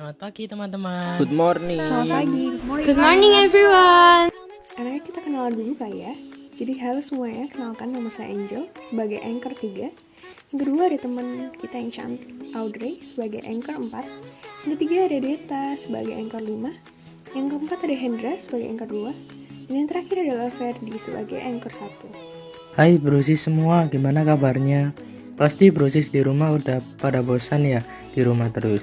Selamat pagi teman-teman. Good morning. Selamat pagi. Good morning everyone. Enaknya kita kenalan dulu kali ya. Jadi halo semuanya, kenalkan nama saya Angel sebagai anchor 3. Yang kedua ada teman kita yang cantik, Audrey sebagai anchor 4. Yang ketiga ada Deta sebagai anchor 5. Yang keempat ada Hendra sebagai anchor 2. Dan yang terakhir adalah Ferdi sebagai anchor 1. Hai brosis semua, gimana kabarnya? Pasti brosis di rumah udah pada bosan ya di rumah terus.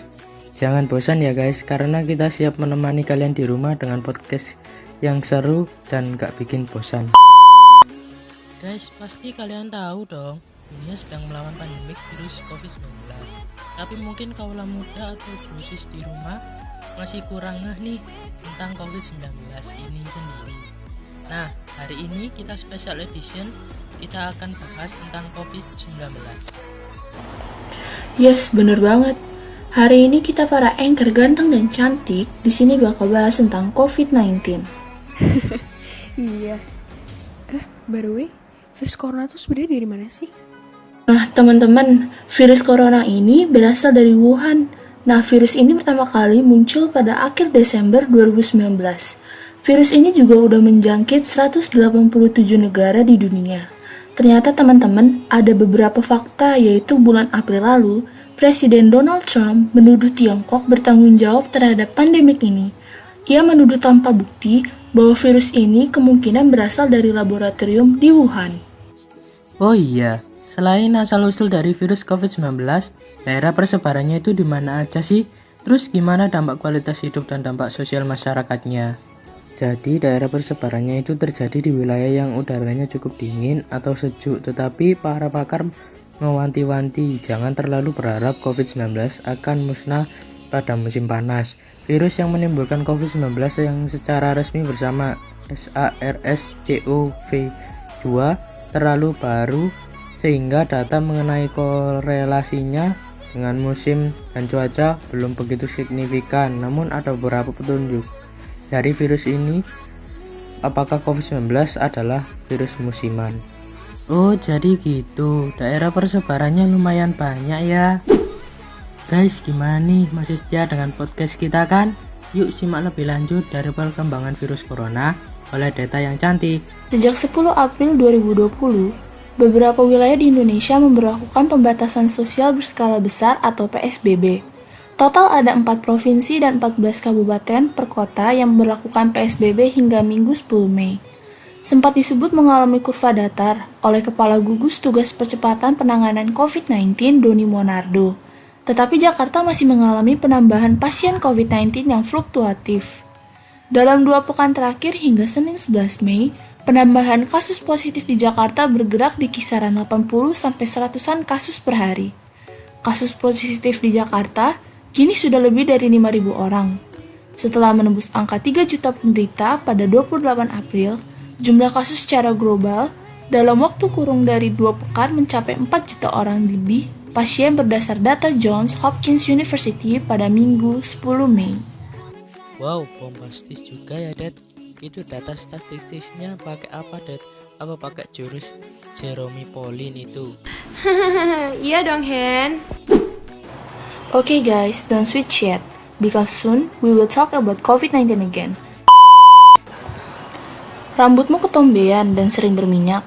Jangan bosan ya guys, karena kita siap menemani kalian di rumah dengan podcast yang seru dan gak bikin bosan. Guys, pasti kalian tahu dong, dunia sedang melawan pandemik virus COVID-19. Tapi mungkin kaulah muda atau brosis di rumah masih kurang ngeh nih tentang COVID-19 ini sendiri. Nah, hari ini kita special edition, kita akan bahas tentang COVID-19. Yes, bener banget. Hari ini kita para anchor ganteng dan cantik di sini bakal bahas tentang COVID-19. Iya. By the way, virus corona tuh sebenarnya dari mana sih? Nah, teman-teman, virus corona ini berasal dari Wuhan. Nah, virus ini pertama kali muncul pada akhir Desember 2019. Virus ini juga udah menjangkit 187 negara di dunia. Ternyata teman-teman, ada beberapa fakta yaitu bulan April lalu, Presiden Donald Trump menuduh Tiongkok bertanggung jawab terhadap pandemik ini. Ia menuduh tanpa bukti bahwa virus ini kemungkinan berasal dari laboratorium di Wuhan. Oh iya, selain asal-usul dari virus COVID-19, daerah persebarannya itu di mana aja sih? Terus gimana dampak kualitas hidup dan dampak sosial masyarakatnya? Jadi daerah persebarannya itu terjadi di wilayah yang udaranya cukup dingin atau sejuk, tetapi para pakar mewanti-wanti jangan terlalu berharap COVID-19 akan musnah pada musim panas. Virus yang menimbulkan COVID-19 yang secara resmi bersama SARS-CoV-2 terlalu baru sehingga data mengenai korelasinya dengan musim dan cuaca belum begitu signifikan. Namun ada beberapa petunjuk dari virus ini apakah COVID-19 adalah virus musiman. Oh jadi gitu, daerah persebarannya lumayan banyak ya. Guys, gimana nih, masih setia dengan podcast kita kan? Yuk simak lebih lanjut dari perkembangan virus corona oleh Deta yang cantik. Sejak 10 April 2020, beberapa wilayah di Indonesia memberlakukan pembatasan sosial berskala besar atau PSBB. Total ada 4 provinsi dan 14 kabupaten per kota yang memberlakukan PSBB hingga Minggu 10 Mei. Sempat disebut mengalami kurva datar oleh Kepala Gugus Tugas Percepatan Penanganan COVID-19 Doni Monardo. Tetapi Jakarta masih mengalami penambahan pasien COVID-19 yang fluktuatif. Dalam 2 pekan terakhir hingga Senin 11 Mei, penambahan kasus positif di Jakarta bergerak di kisaran 80-100-an kasus per hari. Kasus positif di Jakarta kini sudah lebih dari 5.000 orang. Setelah menembus angka 3 juta penderita pada 28 April, jumlah kasus secara global dalam waktu kurang dari 2 pekan mencapai 4 juta orang lebih pasien berdasar data Johns Hopkins University pada Minggu 10 Mei. Wow, bombastis juga ya Dad. Itu data statistiknya pakai apa Dad? Apa pakai jurus Jerome Pauline itu? Iya dong, Hen. Okay guys, don't switch yet, because soon we will talk about COVID-19 again. Rambutmu ketombean dan sering berminyak?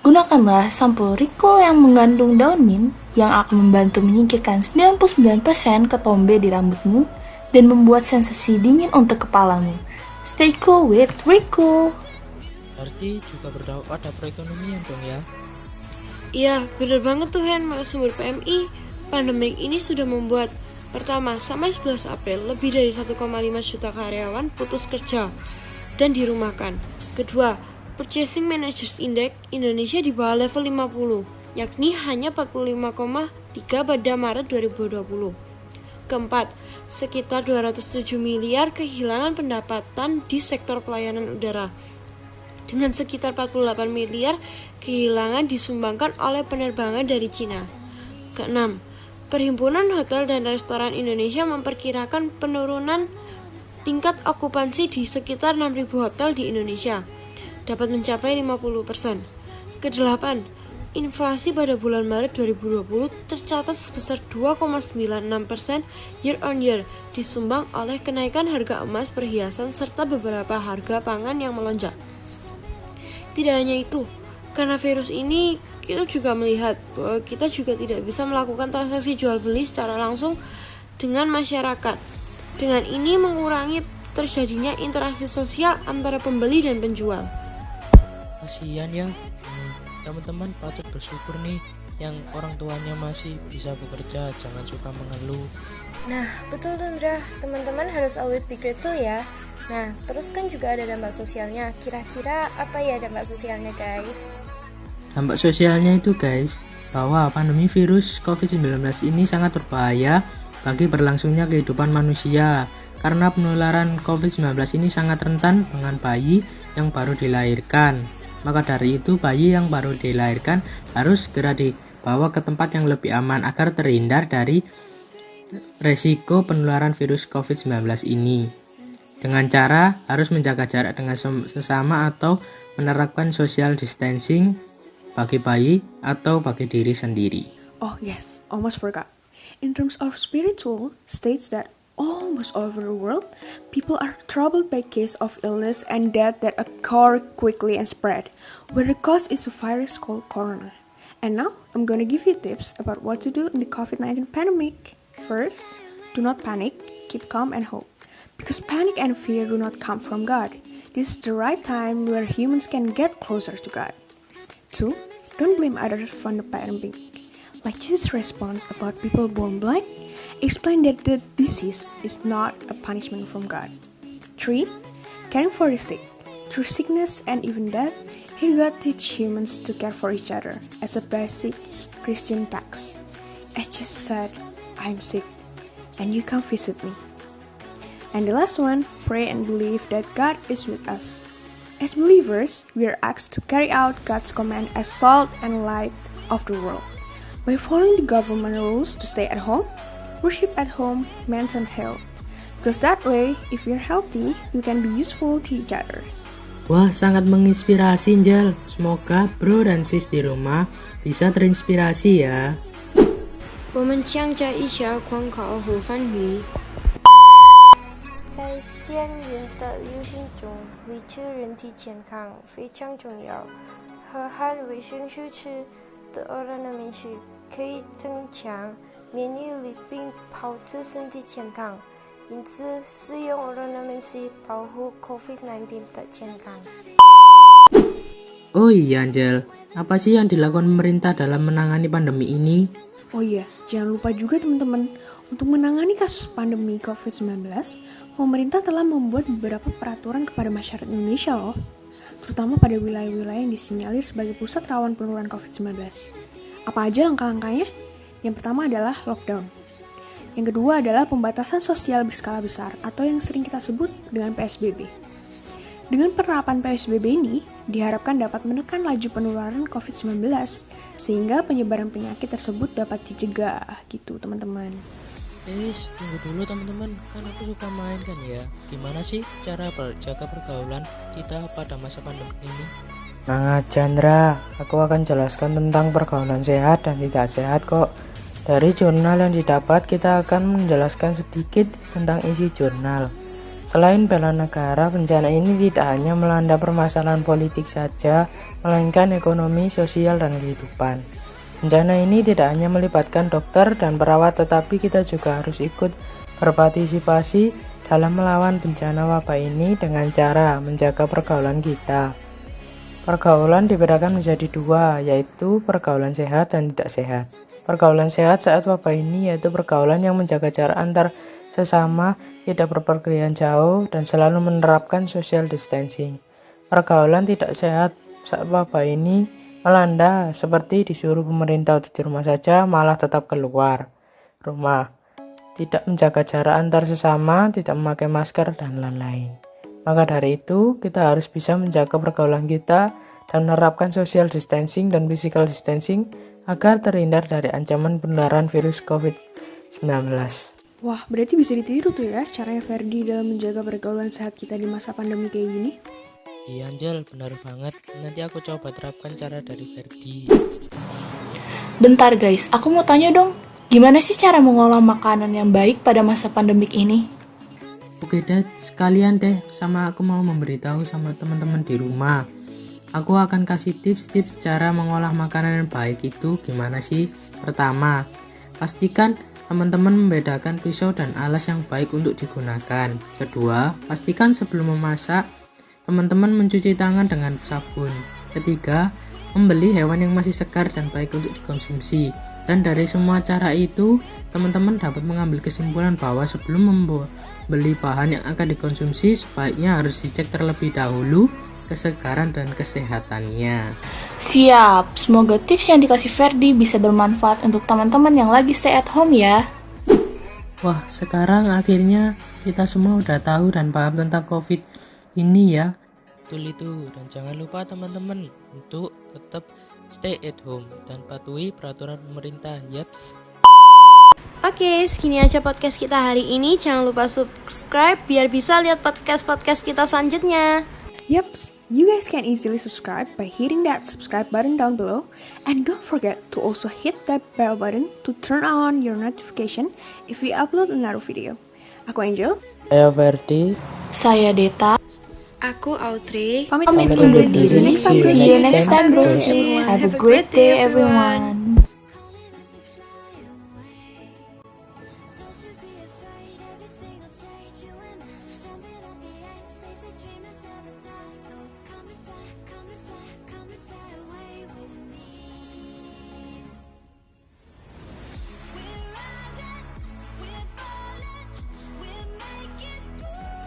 Gunakanlah sampo Rico yang mengandung daun mint yang akan membantu menyingkirkan 99% ketombe di rambutmu dan membuat sensasi dingin untuk kepalamu. Stay cool with Rico. Berarti juga berdampak pada perekonomian dong ya? Iya, bener banget tuh Hen, sumber PMI. Pandemik ini sudah membuat pertama, sampai 11 April lebih dari 1,5 juta karyawan putus kerja dan dirumahkan. Kedua, Purchasing Managers Index Indonesia di bawah level 50, yakni hanya 45,3 pada Maret 2020. Keempat, sekitar 207 miliar kehilangan pendapatan di sektor pelayanan udara, dengan sekitar 48 miliar kehilangan disumbangkan oleh penerbangan dari Cina. Keenam, Perhimpunan Hotel dan Restoran Indonesia memperkirakan penurunan tingkat okupansi di sekitar 6.000 hotel di Indonesia dapat mencapai 50%. Kedelapan, inflasi pada bulan Maret 2020 tercatat sebesar 2,96% year on year, disumbang oleh kenaikan harga emas, perhiasan, serta beberapa harga pangan yang melonjak. Tidak hanya itu, karena virus ini, kita juga melihat bahwa kita juga tidak bisa melakukan transaksi jual beli secara langsung dengan masyarakat. Dengan ini mengurangi terjadinya interaksi sosial antara pembeli dan penjual. Kasihan ya, teman-teman patut bersyukur nih yang orang tuanya masih bisa bekerja, jangan suka mengeluh. Nah, betul Tundra, teman-teman harus always be grateful ya. Nah, terus kan juga ada dampak sosialnya. Kira-kira apa ya dampak sosialnya, guys? Dampak sosialnya itu guys, bahwa pandemi virus COVID-19 ini sangat berbahaya bagi berlangsungnya kehidupan manusia. Karena penularan COVID-19 ini sangat rentan dengan bayi yang baru dilahirkan. Maka dari itu bayi yang baru dilahirkan harus segera dibawa ke tempat yang lebih aman agar terhindar dari resiko penularan virus COVID-19 ini. Dengan cara harus menjaga jarak dengan sesama atau menerapkan social distancing bagi bayi atau bagi diri sendiri. Oh yes, almost forgot. In terms of spiritual, states that almost all over the world, people are troubled by case of illness and death that occur quickly and spread, where the cause is a virus called corona. And now, I'm gonna give you tips about what to do in the COVID-19 pandemic. First, do not panic, keep calm and hope. Because panic and fear do not come from God. This is the right time where humans can get closer to God. 2. Don't blame others for the pandemic. Like Jesus' response about people born blind, explain that the disease is not a punishment from God. 3. Caring for the sick. Through sickness and even death, here God teach humans to care for each other as a basic Christian task. As Jesus said, I'm sick, and you come visit me. And the last one, pray and believe that God is with us. As believers, we are asked to carry out God's command as salt and light of the world. By following the government rules to stay at home, worship at home, maintain health. Because that way, if you're healthy, you can be useful to each other. Wah, sangat menginspirasi, Njel. Semoga bro dan sis di rumah bisa terinspirasi ya. 我们将在一下广告后返回。在肺炎的流行中，维持人体健康非常重要。喝含维生素 C 的欧拉纳米须可以增强免疫力并保持身体健康，因此使用欧拉纳米 C 保护 COVID-19 的健康。 Oh iya, Njel. Apa sih yang dilakukan pemerintah dalam menangani pandemi ini? Oh iya, jangan lupa juga teman-teman, untuk menangani kasus pandemi COVID-19, pemerintah telah membuat beberapa peraturan kepada masyarakat Indonesia loh, terutama pada wilayah-wilayah yang disinyalir sebagai pusat rawan penularan COVID-19. Apa aja langkah-langkahnya? Yang pertama adalah lockdown. Yang kedua adalah pembatasan sosial berskala besar atau yang sering kita sebut dengan PSBB. Dengan penerapan PSBB ini, diharapkan dapat menekan laju penularan COVID-19, sehingga penyebaran penyakit tersebut dapat dicegah, gitu teman-teman. Tunggu dulu teman-teman, kan aku suka main kan ya. Gimana sih cara jaga pergaulan kita pada masa pandemi ini? Nah, Chandra, aku akan jelaskan tentang pergaulan sehat dan tidak sehat kok. Dari jurnal yang didapat, kita akan menjelaskan sedikit tentang isi jurnal. Selain bela negara, bencana ini tidak hanya melanda permasalahan politik saja, melainkan ekonomi, sosial, dan kehidupan. Bencana ini tidak hanya melibatkan dokter dan perawat, tetapi kita juga harus ikut berpartisipasi dalam melawan bencana wabah ini dengan cara menjaga pergaulan kita. Pergaulan dibedakan menjadi dua, yaitu pergaulan sehat dan tidak sehat. Pergaulan sehat saat wabah ini yaitu pergaulan yang menjaga jarak antar sesama, tidak berpergian jauh, dan selalu menerapkan social distancing. Pergaulan tidak sehat saat wabah ini melanda, seperti disuruh pemerintah untuk di rumah saja, malah tetap keluar rumah, tidak menjaga jarak antar sesama, tidak memakai masker, dan lain-lain. Maka dari itu, kita harus bisa menjaga pergaulan kita dan menerapkan social distancing dan physical distancing agar terhindar dari ancaman penularan virus COVID-19. Wah, berarti bisa ditiru tuh ya caranya Ferdi dalam menjaga pergaulan sehat kita di masa pandemi kayak gini. Iya, Angel, benar banget. Nanti aku coba terapkan cara dari Ferdi. Bentar guys, aku mau tanya dong, gimana sih cara mengolah makanan yang baik pada masa pandemik ini? Oke deh, sekalian deh sama aku mau memberitahu sama teman-teman di rumah. Aku akan kasih tips-tips cara mengolah makanan yang baik itu gimana sih. Pertama, pastikan teman-teman membedakan pisau dan alas yang baik untuk digunakan. Kedua, pastikan sebelum memasak, teman-teman mencuci tangan dengan sabun. Ketiga, membeli hewan yang masih segar dan baik untuk dikonsumsi. Dan dari semua cara itu, teman-teman dapat mengambil kesimpulan bahwa sebelum membeli bahan yang akan dikonsumsi, sebaiknya harus dicek terlebih dahulu kesegaran dan kesehatannya. Siap, semoga tips yang dikasih Ferdi bisa bermanfaat untuk teman-teman yang lagi stay at home ya. Wah, sekarang akhirnya kita semua udah tahu dan paham tentang COVID ini ya. Betul itu, dan jangan lupa teman-teman untuk tetap stay at home dan patuhi peraturan pemerintah. Yaps. Oke, segini aja podcast kita hari ini. Jangan lupa subscribe biar bisa lihat podcast-podcast kita selanjutnya. Yups, you guys can easily subscribe by hitting that subscribe button down below. And don't forget to also hit that bell button to turn on your notification if we upload another video. Aku Angel. Saya Ferdi. Saya Deta. Aku Audrey. Pamit Undur diri. See you next time, bro. Have a great day, everyone.